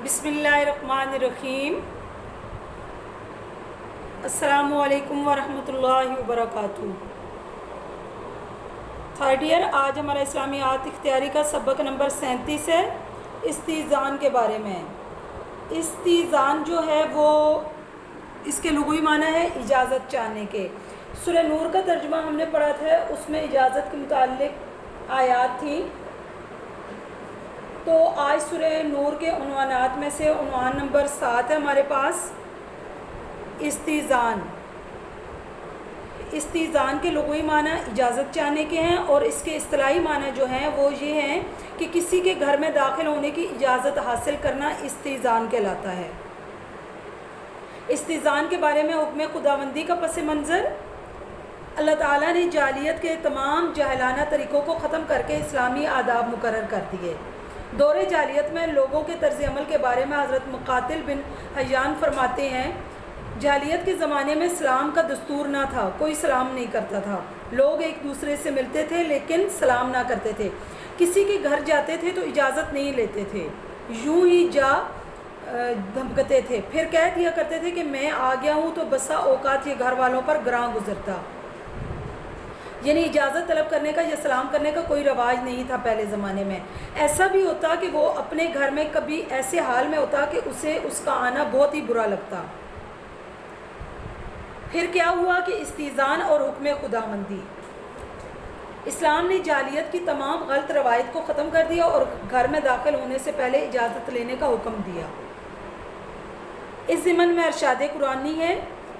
بسم اللہ الرحمن الرحیم۔ السلام علیکم ورحمۃ اللہ وبرکاتہ۔ تھرڈ ایئر، آج ہمارا اسلامیات اختیاری کا سبق نمبر 37 ہے، استئذان کے بارے میں۔ استئذان جو ہے وہ اس کے لغوی معنی ہے اجازت چاہنے کے۔ سورہ نور کا ترجمہ ہم نے پڑھا تھا، اس میں اجازت کے متعلق آیات تھیں۔ تو آج سورہ نور کے عنوانات میں سے عنوان نمبر 7 ہے ہمارے پاس، استئذان۔ استئذان کے لغوی معنی اجازت چاہنے کے ہیں، اور اس کے اصطلاحی معنی جو ہیں وہ یہ ہیں کہ کسی کے گھر میں داخل ہونے کی اجازت حاصل کرنا استئذان کہلاتا ہے۔ استئذان کے بارے میں حکم خداوندی کا پس منظر: اللہ تعالیٰ نے جاہلیت کے تمام جاہلانہ طریقوں کو ختم کر کے اسلامی آداب مقرر کر دیے۔ دور جاہلیت میں لوگوں کے طرز عمل کے بارے میں حضرت مقاتل بن حیان فرماتے ہیں، جاہلیت کے زمانے میں سلام کا دستور نہ تھا، کوئی سلام نہیں کرتا تھا۔ لوگ ایک دوسرے سے ملتے تھے لیکن سلام نہ کرتے تھے، کسی کے گھر جاتے تھے تو اجازت نہیں لیتے تھے، یوں ہی جا دھمکتے تھے، پھر کہہ دیا کرتے تھے کہ میں آ گیا ہوں، تو بسا اوقات یہ گھر والوں پر گراں گزرتا۔ یعنی اجازت طلب کرنے کا یا سلام کرنے کا کوئی رواج نہیں تھا پہلے زمانے میں۔ ایسا بھی ہوتا کہ وہ اپنے گھر میں کبھی ایسے حال میں ہوتا کہ اسے اس کا آنا بہت ہی برا لگتا۔ پھر کیا ہوا کہ استئذان اور حکم خداوندی، اسلام نے جاہلیت کی تمام غلط روایت کو ختم کر دیا اور گھر میں داخل ہونے سے پہلے اجازت لینے کا حکم دیا۔ اس ضمن میں ارشاد قرآنی ہے،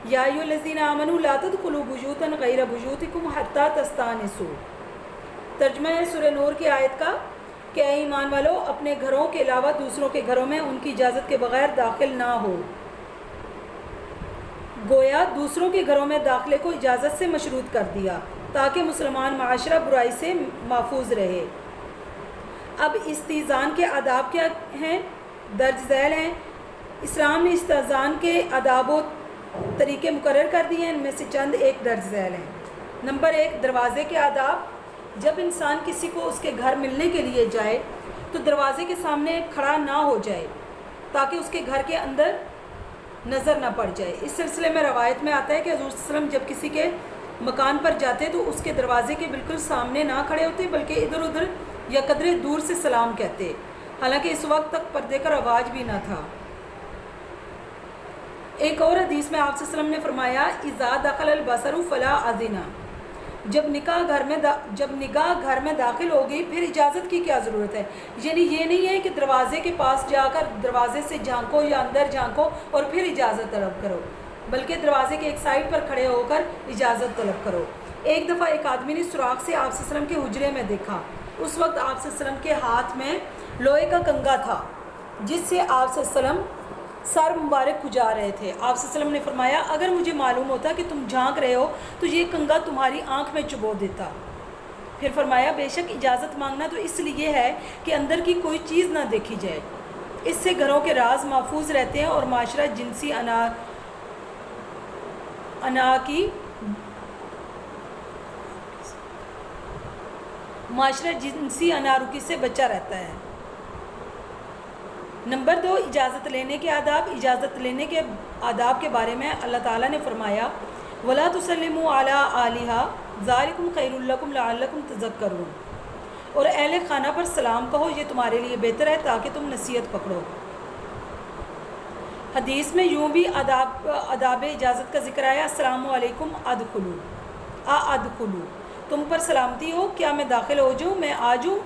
یا ایھا الذین آمنوا لا تدخلوا بیوتا غیر بیوتکم حتی تستأنسوا۔ ترجمہ ہے سورہ نور کی آیت کا کہ اے ایمان والو، اپنے گھروں کے علاوہ دوسروں کے گھروں میں ان کی اجازت کے بغیر داخل نہ ہو۔ گویا دوسروں کے گھروں میں داخلے کو اجازت سے مشروط کر دیا تاکہ مسلمان معاشرہ برائی سے محفوظ رہے۔ اب استئذان کے آداب کیا ہیں؟ درج ذیل ہیں۔ اسلام نے استئذان کے آداب و طریقے مقرر کر دیے ہیں، ان میں سے چند ایک درج ذیل ہیں۔ نمبر 1، دروازے کے آداب۔ جب انسان کسی کو اس کے گھر ملنے کے لیے جائے تو دروازے کے سامنے کھڑا نہ ہو جائے تاکہ اس کے گھر کے اندر نظر نہ پڑ جائے۔ اس سلسلے میں روایت میں آتا ہے کہ حضور صلی اللہ علیہ وسلم جب کسی کے مکان پر جاتے تو اس کے دروازے کے بالکل سامنے نہ کھڑے ہوتے بلکہ ادھر ادھر یا قدرے دور سے سلام کہتے، حالانکہ اس وقت تک پردے کا رواج بھی نہ تھا۔ ایک اور حدیث میں آپ صلی اللہ علیہ وسلم نے فرمایا، اذا دخل البصر فلا اذن۔ جب نگاہ گھر میں داخل ہو گئی پھر اجازت کی کیا ضرورت ہے؟ یعنی یہ نہیں ہے کہ دروازے کے پاس جا کر دروازے سے جھانکو یا اندر جھانکو اور پھر اجازت طلب کرو، بلکہ دروازے کے ایک سائڈ پر کھڑے ہو کر اجازت طلب کرو۔ ایک دفعہ ایک آدمی نے سوراخ سے آپ صلی اللہ علیہ وسلم کے حجرے میں دیکھا، اس وقت آپ صلی اللہ علیہ وسلم کے ہاتھ میں لوہے کا کنگا تھا جس سے آپ صلی اللہ علیہ وسلم سر مبارک کھجا رہے تھے۔ آپ صلی اللہ علیہ وسلم نے فرمایا، اگر مجھے معلوم ہوتا کہ تم جھانک رہے ہو تو یہ کنگا تمہاری آنکھ میں چبو دیتا۔ پھر فرمایا، بے شک اجازت مانگنا تو اس لیے ہے کہ اندر کی کوئی چیز نہ دیکھی جائے، اس سے گھروں کے راز محفوظ رہتے ہیں اور معاشرہ جنسی انارکی سے بچا رہتا ہے۔ نمبر 2، اجازت لینے کے آداب۔ اجازت لینے کے آداب کے بارے میں اللہ تعالیٰ نے فرمایا، وَلَا تُسَلِّمُوا عَلَىٰ أَهْلِهَا ذَٰلِكُمْ خَيْرٌ لَكُمْ لَعَلَّكُمْ تَذَكَّرُونَ۔ اور اہل خانہ پر سلام کہو، یہ تمہارے لیے بہتر ہے تاکہ تم نصیحت پکڑو۔ حدیث میں یوں بھی آداب اجازت کا ذکر آیا، السلام علیکم ادخلوا، تم پر سلامتی ہو، کیا میں داخل ہو جاؤں، میں آ جاؤں؟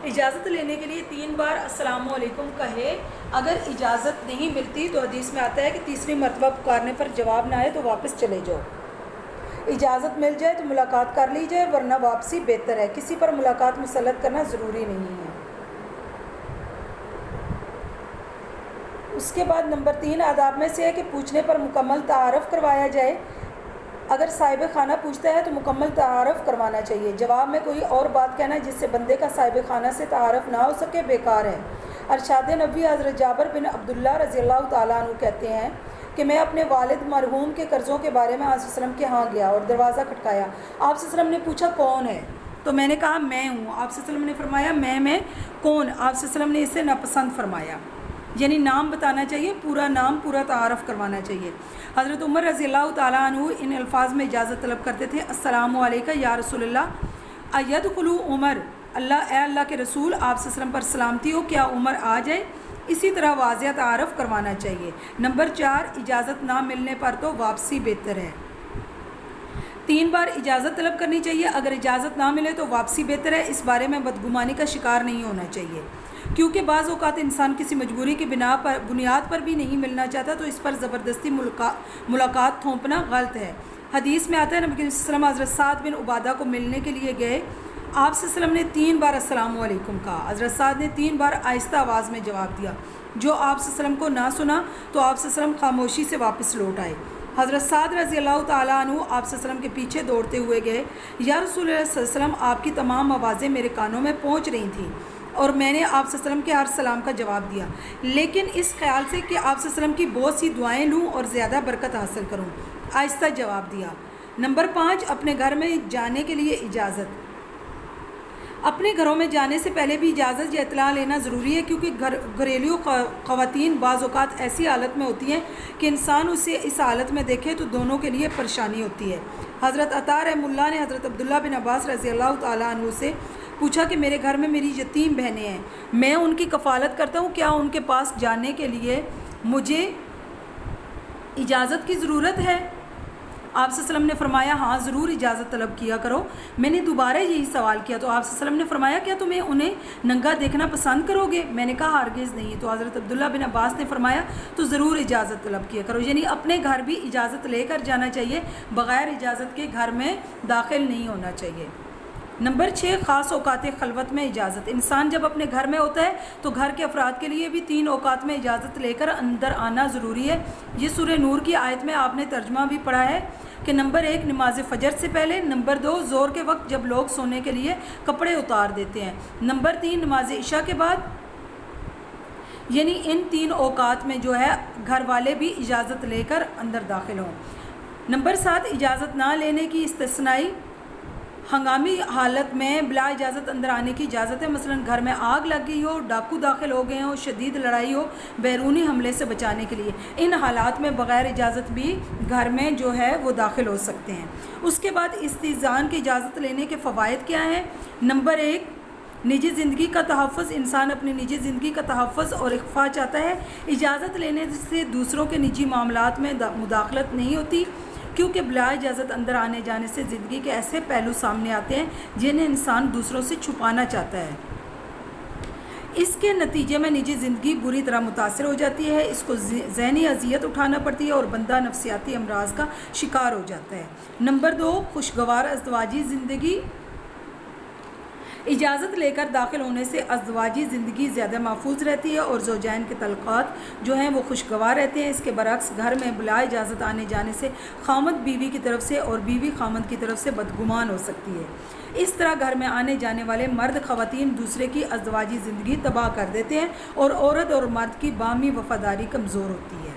اجازت لینے کے لیے 3 بار السلام علیکم کہے۔ اگر اجازت نہیں ملتی تو حدیث میں آتا ہے کہ تیسری مرتبہ پکارنے پر جواب نہ آئے تو واپس چلے جاؤ۔ اجازت مل جائے تو ملاقات کر لی جائے، ورنہ واپسی بہتر ہے، کسی پر ملاقات مسلط کرنا ضروری نہیں ہے۔ اس کے بعد نمبر 3 آداب میں سے ہے کہ پوچھنے پر مکمل تعارف کروایا جائے۔ اگر صاحب خانہ پوچھتا ہے تو مکمل تعارف کروانا چاہیے، جواب میں کوئی اور بات کہنا جس سے بندے کا صاحب خانہ سے تعارف نہ ہو سکے بیکار ہے۔ ارشاد نبوی حضرت جابر بن عبداللہ رضی اللہ تعالیٰ عنہ کہتے ہیں کہ میں اپنے والد مرحوم کے قرضوں کے بارے میں آپ صلی اللہ علیہ وسلم کے ہاں گیا اور دروازہ کھٹکایا۔ آپ صلی اللہ علیہ وسلم نے پوچھا کون ہے؟ تو میں نے کہا میں ہوں۔ آپ صلی اللہ علیہ وسلم نے فرمایا میں کون؟ آپ صلی اللہ علیہ وسلم نے اسے ناپسند فرمایا۔ یعنی نام بتانا چاہیے، پورا نام، پورا تعارف کروانا چاہیے۔ حضرت عمر رضی اللہ تعالیٰ عنہ ان الفاظ میں اجازت طلب کرتے تھے، السلام علیکم یا رسول اللہ، ایدخل عمر، اے اللہ کے رسول آپ صلی اللہ علیہ وسلم پر سلامتی ہو، کیا عمر آ جائے؟ اسی طرح واضح تعارف کروانا چاہیے۔ نمبر 4، اجازت نہ ملنے پر تو واپسی بہتر ہے۔ 3 بار اجازت طلب کرنی چاہیے، اگر اجازت نہ ملے تو واپسی بہتر ہے۔ اس بارے میں بدگمانی کا شکار نہیں ہونا چاہیے، کیونکہ بعض اوقات انسان کسی مجبوری کی بنیاد پر بھی نہیں ملنا چاہتا، تو اس پر زبردستی ملاقات تھوپنا غلط ہے۔ حدیث میں آتا ہے نبی صلی اللہ علیہ وسلم حضرت سعد بن عبادہ کو ملنے کے لیے گئے، آپ صلی اللہ علیہ وسلم نے 3 بار السلام علیکم کہا، حضرت سعد نے 3 بار آہستہ آواز میں جواب دیا، جو آپ صلی اللہ علیہ وسلم کو نہ سنا تو آپ صلی اللہ علیہ وسلم خاموشی سے واپس لوٹ آئے۔ حضرت سعد رضی اللہ تعالیٰ عنہ آپ صلی اللہ علیہ وسلم کے پیچھے دوڑتے ہوئے گئے، یا رسول اللہ صلی اللہ علیہ وسلم آپ کی تمام آوازیں میرے کانوں میں پہنچ رہی تھیں اور میں نے آپ صلی اللہ علیہ وسلم کے ہر سلام کا جواب دیا، لیکن اس خیال سے کہ آپ صلی اللہ علیہ وسلم کی بہت سی دعائیں لوں اور زیادہ برکت حاصل کروں، آہستہ جواب دیا۔ نمبر 5، اپنے گھر میں جانے کے لیے اجازت۔ اپنے گھروں میں جانے سے پہلے بھی اجازت یا اطلاع لینا ضروری ہے، کیونکہ گھریلو خواتین بعض اوقات ایسی حالت میں ہوتی ہیں کہ انسان اسے اس حالت میں دیکھے تو دونوں کے لیے پریشانی ہوتی ہے۔ حضرت عطا رحمہ اللہ نے حضرت عبداللہ بن عباس رضی اللہ تعالیٰ عنہ سے پوچھا کہ میرے گھر میں میری یتیم بہنیں ہیں، میں ان کی کفالت کرتا ہوں، کیا ان کے پاس جانے کے لیے مجھے اجازت کی ضرورت ہے؟ آپ صلی اللہ علیہ وسلم نے فرمایا ہاں ضرور اجازت طلب کیا کرو۔ میں نے دوبارہ یہی سوال کیا تو آپ صلی اللہ علیہ وسلم نے فرمایا کیا تمہیں انہیں ننگا دیکھنا پسند کرو گے؟ میں نے کہا ہرگز نہیں۔ تو حضرت عبداللہ بن عباس نے فرمایا تو ضرور اجازت طلب کیا کرو، یعنی اپنے گھر بھی اجازت لے کر جانا چاہیے، بغیر اجازت کے گھر میں داخل نہیں ہونا چاہیے۔ نمبر 6، خاص اوقات خلوت میں اجازت۔ انسان جب اپنے گھر میں ہوتا ہے تو گھر کے افراد کے لیے بھی 3 اوقات میں اجازت لے کر اندر آنا ضروری ہے۔ یہ سورہ نور کی آیت میں آپ نے ترجمہ بھی پڑھا ہے کہ نمبر 1 نماز فجر سے پہلے، نمبر 2 ظہر کے وقت جب لوگ سونے کے لیے کپڑے اتار دیتے ہیں، نمبر 3 نماز عشاء کے بعد، یعنی ان 3 اوقات میں جو ہے گھر والے بھی اجازت لے کر اندر داخل ہوں۔ نمبر 7 اجازت نہ لینے کی استثنائی ہنگامی حالت میں بلا اجازت اندر آنے کی اجازت ہے، مثلا گھر میں آگ لگ گئی ہو، ڈاکو داخل ہو گئے ہوں، شدید لڑائی ہو، بیرونی حملے سے بچانے کے لیے، ان حالات میں بغیر اجازت بھی گھر میں جو ہے وہ داخل ہو سکتے ہیں۔ اس کے بعد استئذان کی اجازت لینے کے فوائد کیا ہیں؟ نمبر 1 نجی زندگی کا تحفظ، انسان اپنی نجی زندگی کا تحفظ اور اخفاء چاہتا ہے، اجازت لینے سے دوسروں کے نجی معاملات میں مداخلت نہیں ہوتی، کیونکہ بلا اجازت اندر آنے جانے سے زندگی کے ایسے پہلو سامنے آتے ہیں جنہیں انسان دوسروں سے چھپانا چاہتا ہے، اس کے نتیجے میں نجی زندگی بری طرح متاثر ہو جاتی ہے، اس کو ذہنی اذیت اٹھانا پڑتی ہے اور بندہ نفسیاتی امراض کا شکار ہو جاتا ہے۔ نمبر 2 خوشگوار ازدواجی زندگی، اجازت لے کر داخل ہونے سے ازدواجی زندگی زیادہ محفوظ رہتی ہے اور زوجین کے تعلقات جو ہیں وہ خوشگوار رہتے ہیں۔ اس کے برعکس گھر میں بلا اجازت آنے جانے سے خامند بیوی کی طرف سے اور بیوی خامند کی طرف سے بدگمان ہو سکتی ہے۔ اس طرح گھر میں آنے جانے والے مرد خواتین دوسرے کی ازدواجی زندگی تباہ کر دیتے ہیں اور عورت اور مرد کی باہمی وفاداری کمزور ہوتی ہے۔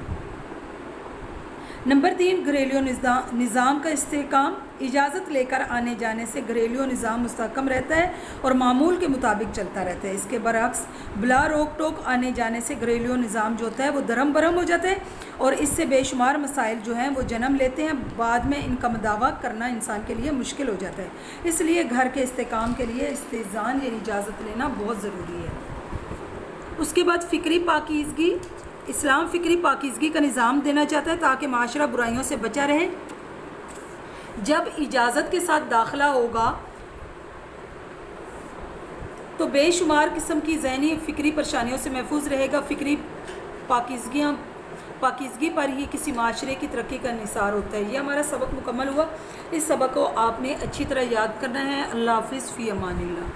نمبر 3 گھریلو نظام کا استحکام، اجازت لے کر آنے جانے سے گھریلو نظام مستحکم رہتا ہے اور معمول کے مطابق چلتا رہتا ہے۔ اس کے برعکس بلا روک ٹوک آنے جانے سے گھریلو نظام جو ہوتا ہے وہ درم برہم ہو جاتا ہے اور اس سے بے شمار مسائل جو ہیں وہ جنم لیتے ہیں، بعد میں ان کا مداوع کرنا انسان کے لیے مشکل ہو جاتا ہے۔ اس لیے گھر کے استحکام کے لیے استئذان یعنی اجازت لینا بہت ضروری ہے۔ اس کے بعد فکری پاکیزگی، اسلام فکری پاکیزگی کا نظام دینا چاہتا ہے تاکہ معاشرہ برائیوں سے بچا رہے۔ جب اجازت کے ساتھ داخلہ ہوگا تو بے شمار قسم کی ذہنی فکری پریشانیوں سے محفوظ رہے گا۔ فکری پاکیزگی پر ہی کسی معاشرے کی ترقی کا انحصار ہوتا ہے۔ یہ ہمارا سبق مکمل ہوا۔ اس سبق کو آپ نے اچھی طرح یاد کرنا ہے۔ اللہ حافظ، فی امان اللہ۔